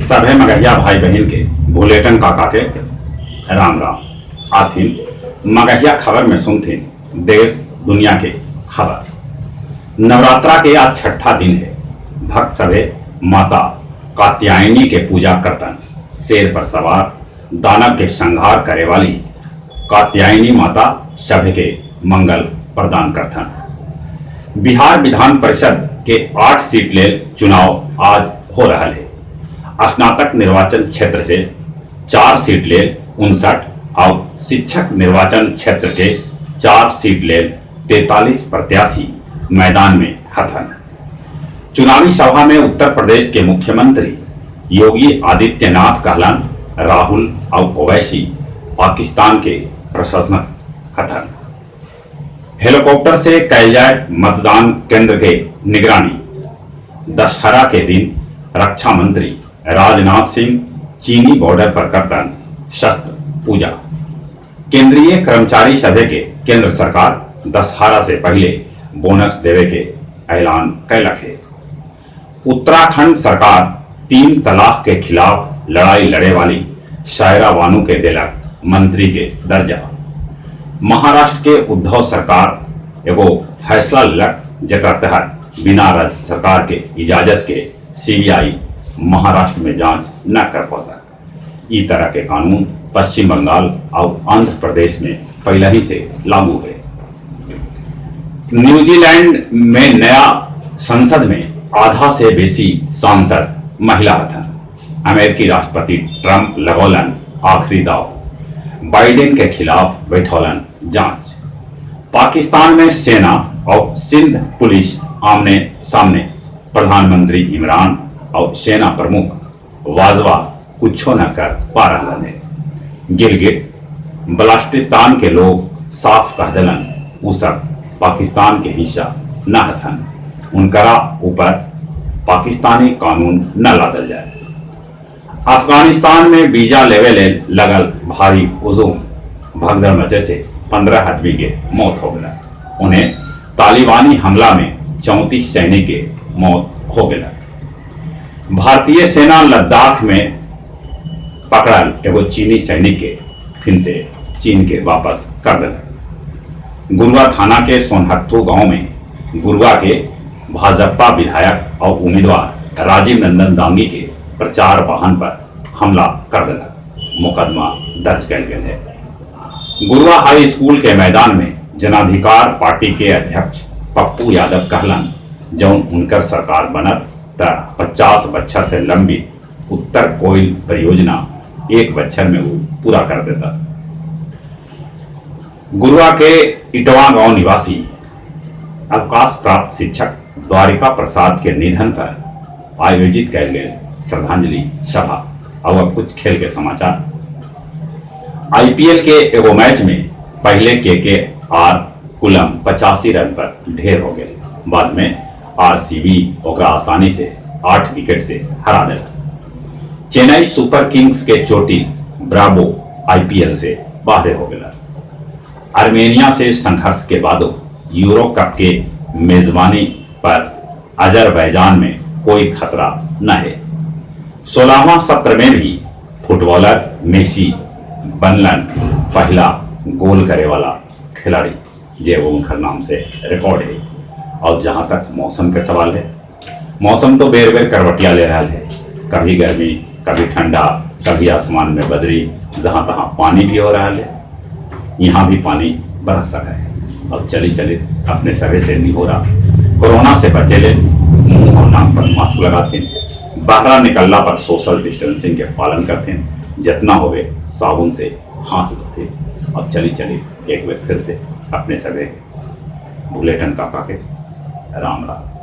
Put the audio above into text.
सभे मगहिया भाई बहन के भूलेटन काका के राम राम। आथिन मगहिया खबर में सुनथिन देश दुनिया के खबर। नवरात्रा के आज छठा दिन है। भक्त सभे माता कात्यायनी के पूजा करतन। शेर पर सवार दानव के संहार करे वाली कात्यायनी माता सभे के मंगल प्रदान करथन। बिहार विधान परिषद के 8 सीट ले चुनाव आज हो रहा है। स्नातक निर्वाचन क्षेत्र से 4 सीट ले 59 और शिक्षक निर्वाचन क्षेत्र के 4 सीट ले 43 प्रत्याशी मैदान में हथन। चुनावी सभा में उत्तर प्रदेश के मुख्यमंत्री योगी आदित्यनाथ कहलन राहुल और ओवैसी पाकिस्तान के प्रशंसक हथन। हेलीकॉप्टर से कैल जाए मतदान केंद्र के निगरानी। दशहरा के दिन रक्षा मंत्री राजनाथ सिंह चीनी बॉर्डर पर करतन शस्त्र पूजा। केंद्रीय कर्मचारी सभे के केंद्र सरकार दशहरा से पहले बोनस देवे के ऐलान कैलक है। उत्तराखंड सरकार 3 तलाक के खिलाफ लड़ाई लड़े वाली शायरा बानू के दिलक मंत्री के दर्जा। महाराष्ट्र के उद्धव सरकार एगो फैसला लेलक जेकरा तहत बिना राज्य सरकार के इजाजत के सीबीआई महाराष्ट्र में जांच न कर पाता। इस तरह के कानून पश्चिम बंगाल और आंध्र प्रदेश में पहले ही से लागू है। न्यूजीलैंड में नया संसद में आधा से बेसी सांसद महिला हथन। अमेरिकी राष्ट्रपति ट्रंप लगौलन आखिरी दाव। बाइडेन के खिलाफ बैठौलन जांच। पाकिस्तान में सेना और सिंध पुलिस आमने सामने। प्रधानमंत्री इमरान और सेना प्रमुख वाजवा कुछ न कर पा रहे हैं। गिलगिट बल्टिस्तान के लोग साफ कह दिलन उ सब पाकिस्तान के हिस्सा न हथन। उनकरा ऊपर पाकिस्तानी कानून न लादल जाए। अफगानिस्तान में वीजा लेवे ले लगल भारी हुजूम। भगदड़ मचे से 15 आदमी के मौत हो गया। उन्हें तालिबानी हमला में 34 सैनिक के मौत हो गया। भारतीय सेना लद्दाख में पकड़ल एगो चीनी सैनिक के फिर से चीन के वापस कर दिल। गुरुआ थाना के सोनहत्थू गांव में गुरुआ के भाजपा विधायक और उम्मीदवार राजीव नंदन दांगी के प्रचार वाहन पर हमला कर दिलक। मुकदमा दर्ज कर गया है। गुरुआ हाई स्कूल के मैदान में जनाधिकार पार्टी के अध्यक्ष पप्पू यादव कहलन जौन उनकर सरकार बनत त 50 बच्चर से लंबी उत्तर कोयल परियोजना 1 बच्चर में वो पूरा कर देता। गुरुआ के इटवा गांव निवासी अवकाश प्राप्त शिक्षक द्वारिका प्रसाद के निधन पर आयोजित कैल गए श्रद्धांजलि सभा। और कुछ खेल के समाचार। आईपीएल के एगो मैच में पहले के आर कुलम 85 रन पर ढेर हो गए। बाद में आरसीबी ओकरा आसानी से 8 विकेट से हरा दिला। चेन्नई सुपर किंग्स के चोटिल ब्रावो आईपीएल से बाहर हो गया। आर्मेनिया से संघर्ष के बाद यूरो कप के मेजबानी पर अजरबैजान में कोई खतरा न है। 16वां सत्र में भी फुटबॉलर मेसी बनलन पहला गोल करे वाला खिलाड़ी जे वो उनका नाम से रिकॉर्ड है। और जहां तक मौसम के सवाल है, मौसम तो बेर बेर करवटिया ले रहा है। कभी गर्मी, कभी ठंडा, कभी आसमान में बदरी, जहां तहां पानी भी हो रहा है। यहाँ भी पानी बरस सका है। और चली चली अपने सभी से नहीं हो रहा। कोरोना से बचे ले मुंह और नाक पर मास्क लगाते हैं। बाहर निकलना पर सोशल डिस्टेंसिंग के पालन करते हैं। जितना हो गए साबुन से हाथ धोते। और चली चली एक बार फिर से अपने सभी बुलेटिन काका के राम राम।